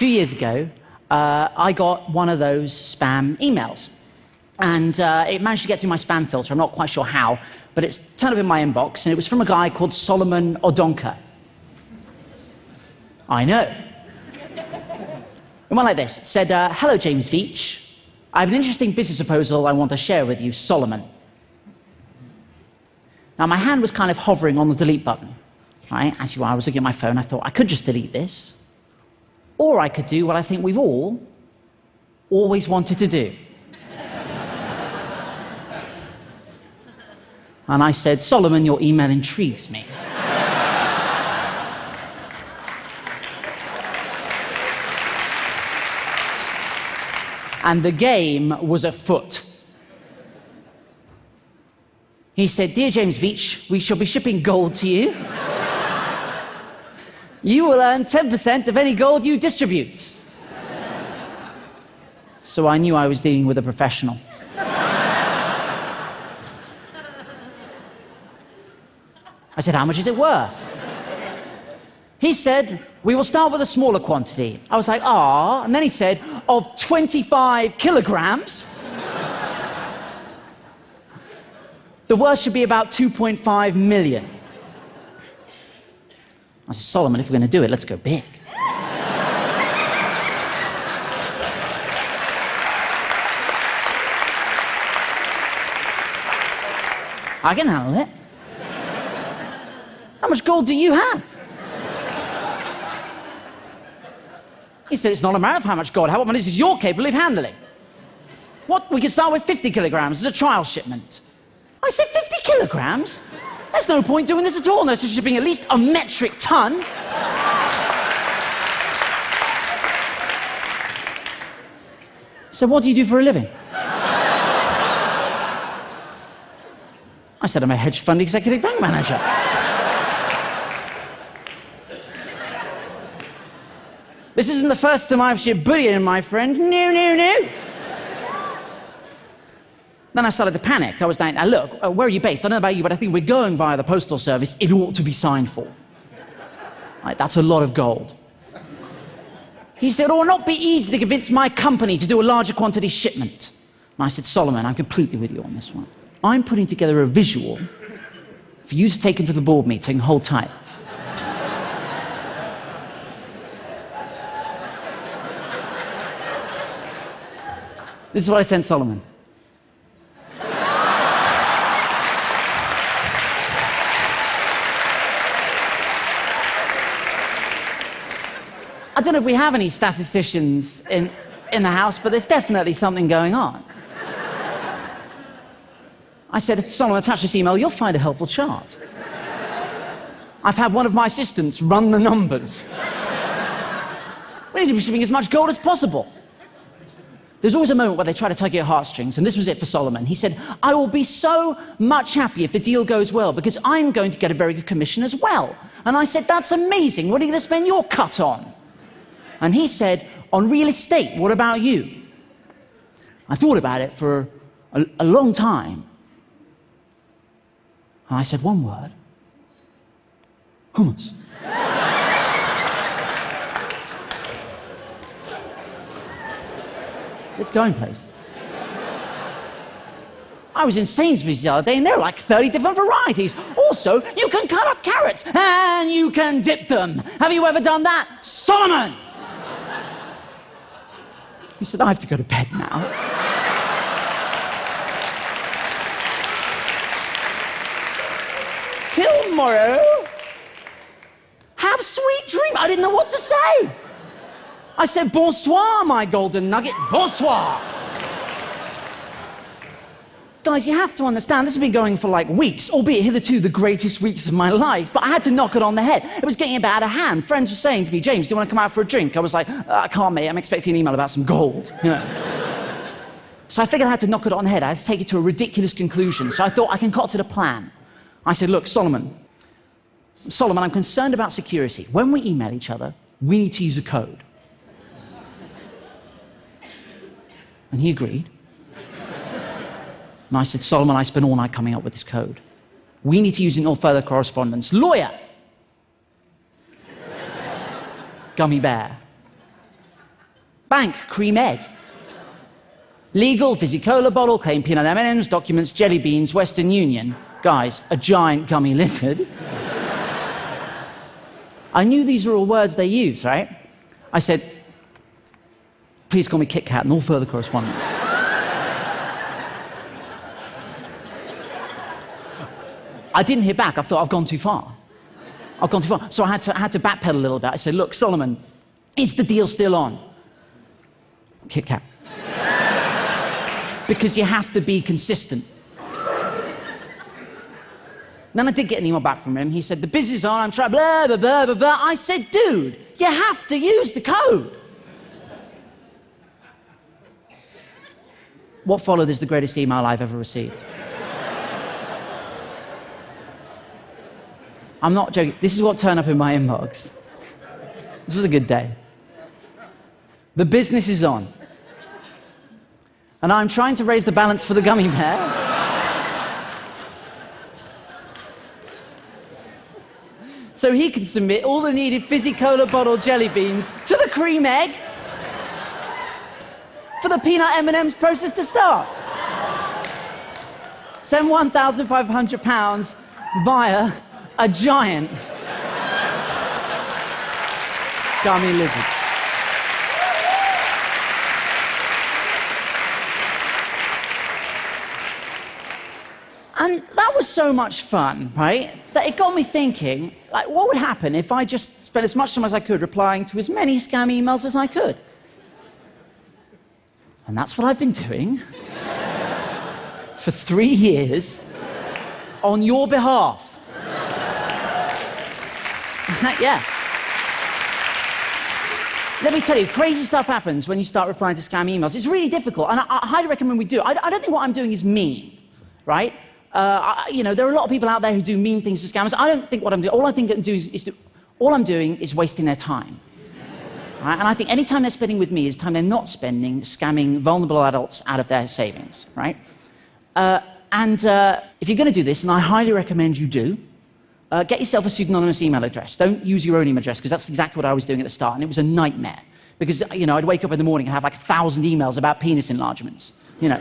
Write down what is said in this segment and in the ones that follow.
few years ago, I got one of those spam emails. And it managed to get through my spam filter. I'm not quite sure how, but it's turned up in my inbox, and it was from a guy called Solomon Odonka. I know. It went like this. It said, hello, James Veitch. I have an interesting business proposal I want to share with you, Solomon. Now, my hand was kind of hovering on the delete button. Right? As you are, I was looking at my phone. I thought, I could just delete this. Or I could do what I think we've all always wanted to do. And I said, Solomon, your email intrigues me. And the game was afoot. He said, dear James Veitch, we shall be shipping gold to you. You will earn 10% of any gold you distribute. So I knew I was dealing with a professional. I said, how much is it worth? He said, we will start with a smaller quantity. I was like, ah. And then he said, of 25 kilograms. The worth should be about 2.5 million. I said, Solomon, if we're going to do it, let's go big. I can handle it. How much gold do you have? He said, it's not a matter of how much gold. How much is you're capable of handling? What? We can start with 50 kilograms as a trial shipment. I said, 50 kilograms? There's no point doing this at all unless you're shipping at least a metric ton. So what do you do for a living? I said, I'm a hedge fund executive bank manager. This isn't the first time I've shipped bullion, my friend. No, no, no. Then I started to panic. I was like, now look, where are you based? I don't know about you, but I think we're going via the postal service. It ought to be signed for. Right, that's a lot of gold. He said, it will not be easy to convince my company to do a larger quantity shipment. And I said, Solomon, I'm completely with you on this one. I'm putting together a visual for you to take into the board meeting. Hold tight. This is what I sent Solomon. I don't know if we have any statisticians in the house, but there's definitely something going on. I said, Solomon, attach this email, you'll find a helpful chart. I've had one of my assistants run the numbers. We need to be shipping as much gold as possible. There's always a moment where they try to tug your heartstrings, and this was it for Solomon. He said, I will be so much happy if the deal goes well, because I'm going to get a very good commission as well. And I said, that's amazing. What are you going to spend your cut on? And he said, on real estate, what about you? I thought about it for a long time. And I said one word. Hummus. It's going places. I was in Sainsbury's the other day, and there are like 30 different varieties. Also, you can cut up carrots, and you can dip them. Have you ever done that? Solomon! He said, I have to go to bed now. Till tomorrow. Have sweet dreams. I didn't know what to say. I said, bonsoir, my golden nugget. Bonsoir. Guys, you have to understand, this has been going for like weeks, albeit hitherto the greatest weeks of my life, but I had to knock it on the head. It was getting a bit out of hand. Friends were saying to me, James, do you want to come out for a drink? I was like, I can't, mate. I'm expecting an email about some gold. You know? So I figured I had to knock it on the head. I had to take it to a ridiculous conclusion. So I thought I concocted a plan. I said, look, Solomon, I'm concerned about security. When we email each other, we need to use a code. And he agreed. And I said, Solomon, I spent all night coming up with this code. We need to use it in all further correspondence. Lawyer. Gummy bear. Bank, cream egg. Legal, fizzy cola bottle, claim peanut M&Ms, documents, jelly beans, Western Union. Guys, a giant gummy lizard. I knew these were all words they use, right? I said, please call me Kit Kat and all further correspondence. I didn't hear back. I thought, I've gone too far. I've gone too far. So I had to backpedal a little bit. I said, look, Solomon, is the deal still on? Kit Kat. Because you have to be consistent. Then I did get an email back from him. He said, the business is on, I'm trying, blah, blah, blah, blah, blah. I said, dude, you have to use the code. What followed is the greatest email I've ever received. I'm not joking. This is what turned up in my inbox. This was a good day. The business is on. And I'm trying to raise the balance for the gummy bear. So he can submit all the needed fizzy cola bottle jelly beans to the cream egg for the peanut M&Ms process to start. Send £1,500 via a giant gummy lizard. And that was so much fun, right, that it got me thinking, like, what would happen if I just spent as much time as I could replying to as many scam emails as I could? And that's what I've been doing for 3 years on your behalf. Yeah. Let me tell you, crazy stuff happens when you start replying to scam emails. It's really difficult, and I highly recommend we do. I don't think what I'm doing is mean, right? You know, there are a lot of people out there who do mean things to scammers. I don't think what I'm doing. All I think I do all I'm doing is wasting their time. Right? And I think any time they're spending with me is time they're not spending scamming vulnerable adults out of their savings, right? If you're going to do this, and I highly recommend you do, get yourself a pseudonymous email address. Don't use your own email address, because that's exactly what I was doing at the start, and it was a nightmare. Because, you know, I'd wake up in the morning and have like 1,000 emails about penis enlargements, you know,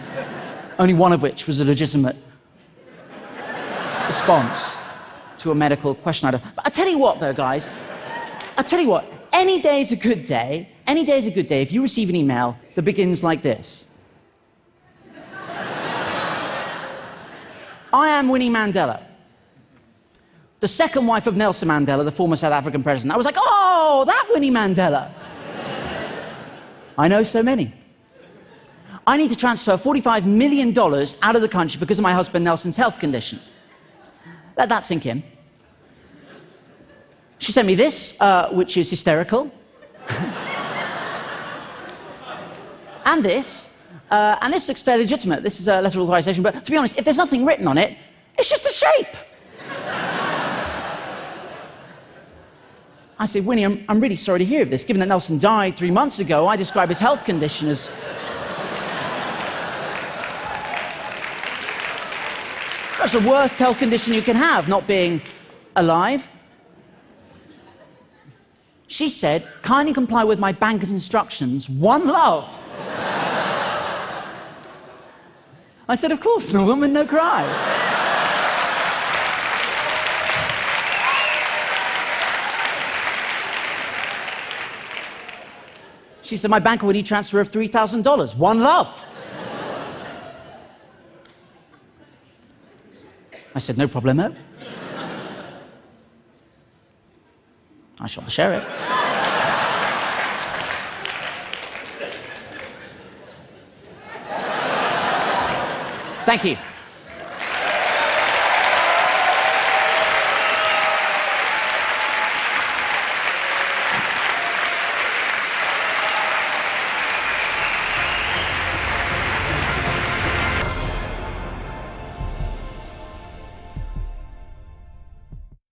only one of which was a legitimate response to a medical question. But I tell you what, though, guys, I tell you what, any day is a good day. Any day is a good day if you receive an email that begins like this. I am Winnie Mandela, the second wife of Nelson Mandela, the former South African president. I was like, oh, that Winnie Mandela. I know so many. I need to transfer $45 million out of the country because of my husband Nelson's health condition. Let that sink in. She sent me this, which is hysterical. And this looks fairly legitimate. This is a letter of authorization, but to be honest, if there's nothing written on it, it's just a shape. I said, Winnie, I'm really sorry to hear of this. Given that Nelson died 3 months ago, I describe his health condition as... That's the worst health condition you can have, not being alive. She said, kindly comply with my banker's instructions. One love. I said, of course, no woman, no cry. She said, my banker would need transfer of $3,000. One love. I said, no problemo. I shall share it. Thank you.